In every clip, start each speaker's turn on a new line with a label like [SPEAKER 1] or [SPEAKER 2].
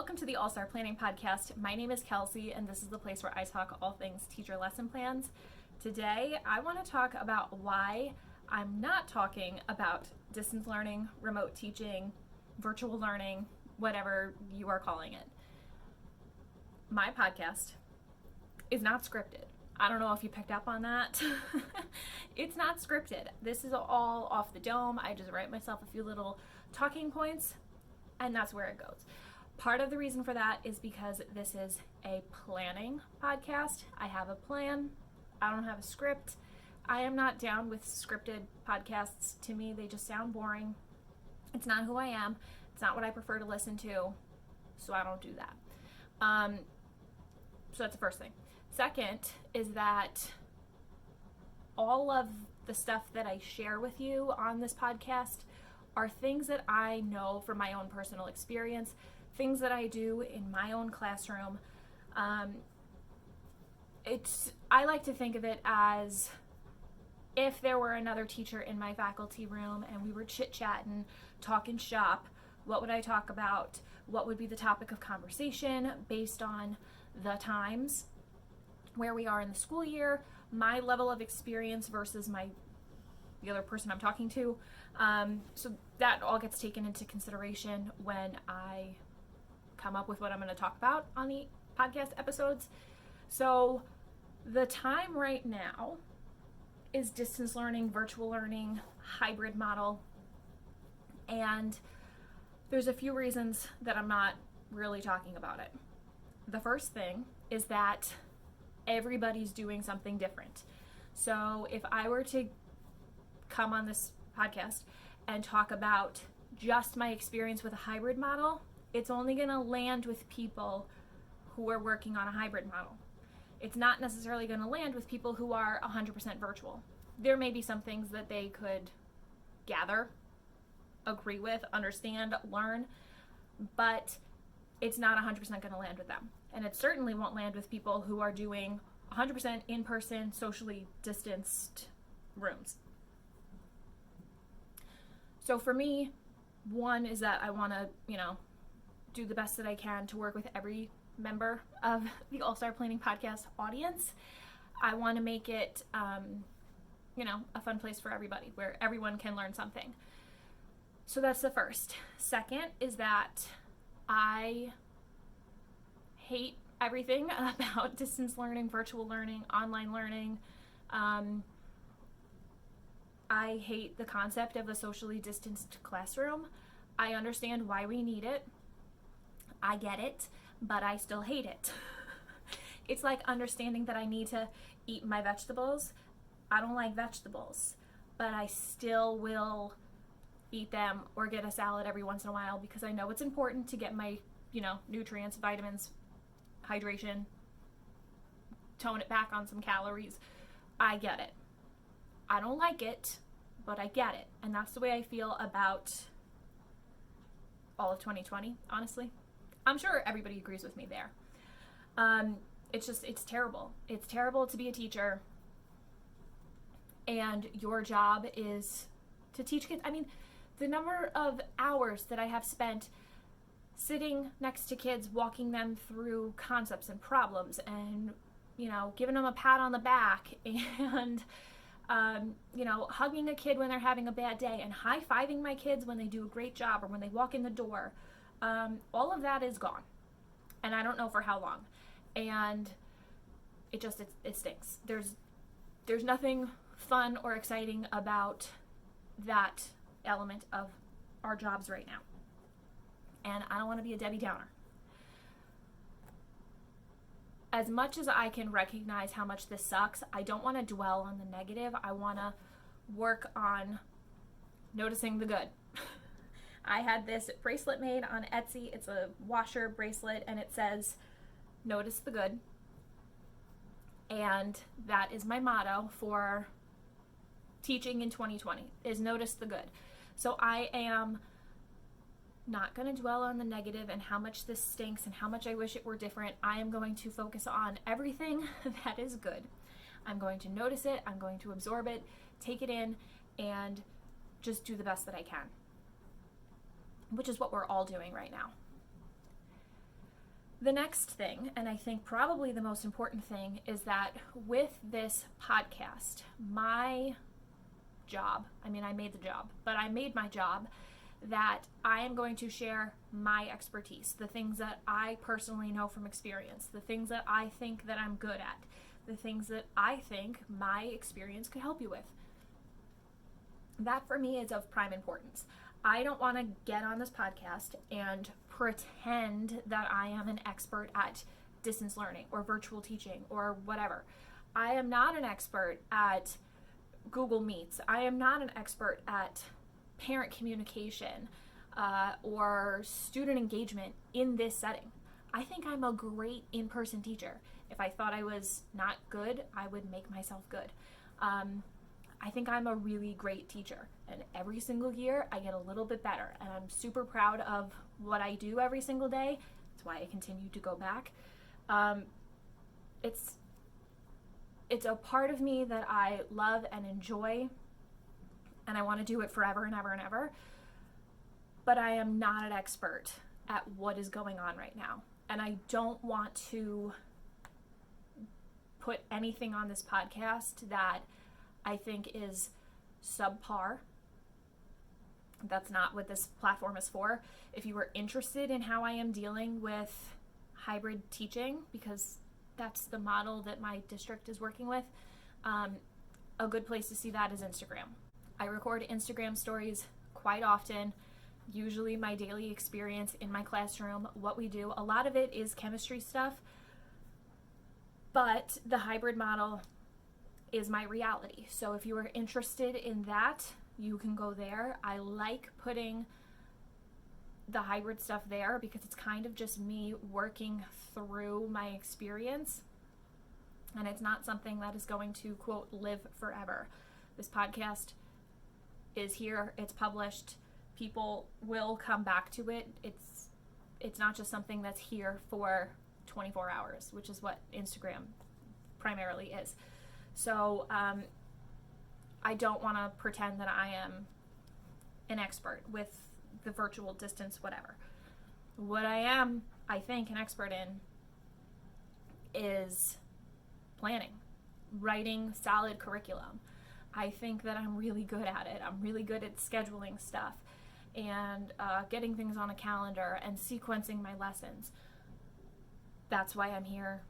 [SPEAKER 1] Welcome to the All-Star Planning Podcast. My name is Kelsey, and this is the place where I talk all things teacher lesson plans. Today, I want to talk about why I'm not talking about distance learning, remote teaching, virtual learning, whatever you are calling it. My podcast is not scripted. I don't know if you picked up on that. It's not scripted. This is all off the dome. I just write myself a few little talking points, and that's where it goes. Part of the reason for that is because this is a planning podcast. I have a plan. I don't have a script. I am not down with scripted podcasts. To me, they just sound boring. It's not who I am. It's not what I prefer to listen to, so I don't do that. So that's the first thing. Second is that all of the stuff that I share with you on this podcast are things that I know from my own personal experience, things that I do in my own classroom. I like to think of it as if there were another teacher in my faculty room and we were chit-chatting, talking shop, what would I talk about? What would be the topic of conversation based on the times, where we are in the school year, my level of experience versus the other person I'm talking to. So that all gets taken into consideration when I come up with what I'm going to talk about on the podcast episodes. So the time right now is distance learning, virtual learning, hybrid model. And there's a few reasons that I'm not really talking about it. The first thing is that everybody's doing something different. So if I were to come on this podcast and talk about just my experience with a hybrid model, it's only going to land with people who are working on a hybrid model. It's not necessarily going to land with people who are 100% virtual. There may be some things that they could gather, agree with, understand, learn, but it's not 100% going to land with them. And it certainly won't land with people who are doing 100% in-person, socially distanced rooms. So for me, one is that I want to, do the best that I can to work with every member of the All-Star Planning Podcast audience. I want to make it, a fun place for everybody where everyone can learn something. So that's the first. Second is that I hate everything about distance learning, virtual learning, online learning. I hate the concept of a socially distanced classroom. I understand why we need it. I get it, but I still hate it. It's like understanding that I need to eat my vegetables. I don't like vegetables, but I still will eat them or get a salad every once in a while because I know it's important to get my, nutrients, vitamins, hydration, tone it back on some calories. I get it. I don't like it, but I get it. And that's the way I feel about all of 2020, honestly. I'm sure everybody agrees with me there. It's terrible. It's terrible to be a teacher and your job is to teach kids. I mean, the number of hours that I have spent sitting next to kids, walking them through concepts and problems and, giving them a pat on the back and, hugging a kid when they're having a bad day and high-fiving my kids when they do a great job or when they walk in the door. All of that is gone. And I don't know for how long. And it stinks. There's nothing fun or exciting about that element of our jobs right now. And I don't want to be a Debbie Downer. As much as I can recognize how much this sucks, I don't want to dwell on the negative. I want to work on noticing the good. I had this bracelet made on Etsy. It's a washer bracelet, and it says, "Notice the good." And that is my motto for teaching in 2020, is notice the good. So I am not going to dwell on the negative and how much this stinks and how much I wish it were different. I am going to focus on everything that is good. I'm going to notice it. I'm going to absorb it, take it in, and just do the best that I can, which is what we're all doing right now. The next thing, and I think probably the most important thing, is that with this podcast, my job, I made the job, but I made my job that I am going to share my expertise, the things that I personally know from experience, the things that I think that I'm good at, the things that I think my experience could help you with. That for me is of prime importance. I don't want to get on this podcast and pretend that I am an expert at distance learning or virtual teaching or whatever. I am not an expert at Google Meets. I am not an expert at parent communication or student engagement in this setting. I think I'm a great in-person teacher. If I thought I was not good, I would make myself good. I think I'm a really great teacher, and every single year I get a little bit better, and I'm super proud of what I do every single day. That's why I continue to go back. It's a part of me that I love and enjoy, and I want to do it forever and ever and ever, but I am not an expert at what is going on right now, and I don't want to put anything on this podcast that I think is subpar. That's not what this platform is for. If you are interested in how I am dealing with hybrid teaching, because that's the model that my district is working with, a good place to see that is Instagram. I record Instagram stories quite often, usually my daily experience in my classroom, what we do. A lot of it is chemistry stuff, but the hybrid model is my reality. So if you are interested in that, you can go there. I like putting the hybrid stuff there because it's kind of just me working through my experience, and it's not something that is going to, quote, live forever. This podcast is here, it's published, people will come back to it. It's not just something that's here for 24 hours, which is what Instagram primarily is. So I don't want to pretend that I am an expert with the virtual distance, whatever. What I am, I think, an expert in is planning, writing solid curriculum. I think that I'm really good at it. I'm really good at scheduling stuff and getting things on a calendar and sequencing my lessons. That's why I'm here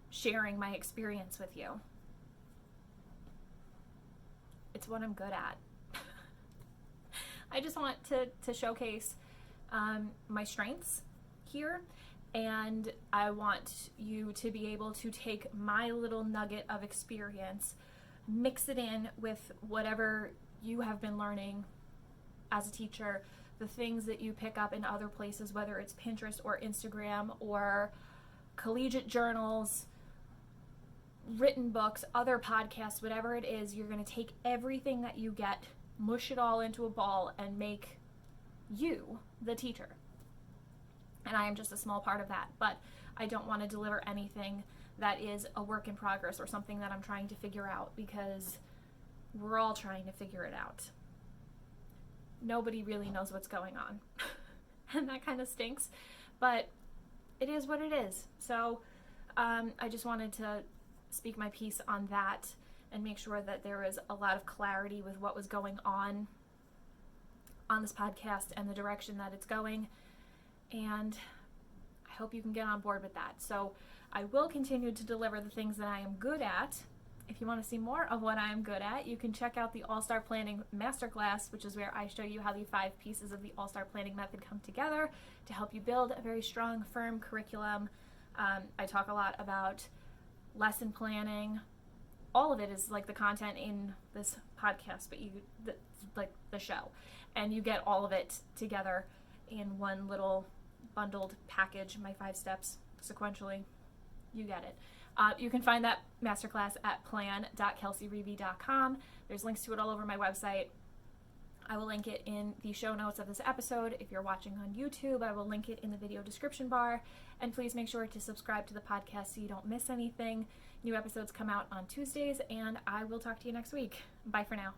[SPEAKER 1] sharing my experience with you. It's what I'm good at. I just want to showcase my strengths here, and I want you to be able to take my little nugget of experience, mix it in with whatever you have been learning as a teacher, the things that you pick up in other places, whether it's Pinterest or Instagram or collegiate journals, written books, other podcasts, whatever it is. You're going to take everything that you get, mush it all into a ball, and make you the teacher. And I am just a small part of that, but I don't want to deliver anything that is a work in progress or something that I'm trying to figure out, because we're all trying to figure it out. Nobody really knows what's going on. And that kind of stinks, but it is what it is. So I just wanted to speak my piece on that and make sure that there is a lot of clarity with what was going on this podcast and the direction that it's going. And I hope you can get on board with that. So I will continue to deliver the things that I am good at. If you want to see more of what I am good at, you can check out the All-Star Planning Masterclass, which is where I show you how the 5 pieces of the All-Star Planning method come together to help you build a very strong, firm curriculum. I talk a lot about lesson planning. All of it is like the content in this podcast, but like the show. And you get all of it together in one little bundled package, my 5 steps sequentially. You get it. You can find that masterclass at plan.kelseyreevy.com. There's links to it all over my website. I will link it in the show notes of this episode. If you're watching on YouTube, I will link it in the video description bar. And please make sure to subscribe to the podcast so you don't miss anything. New episodes come out on Tuesdays, and I will talk to you next week. Bye for now.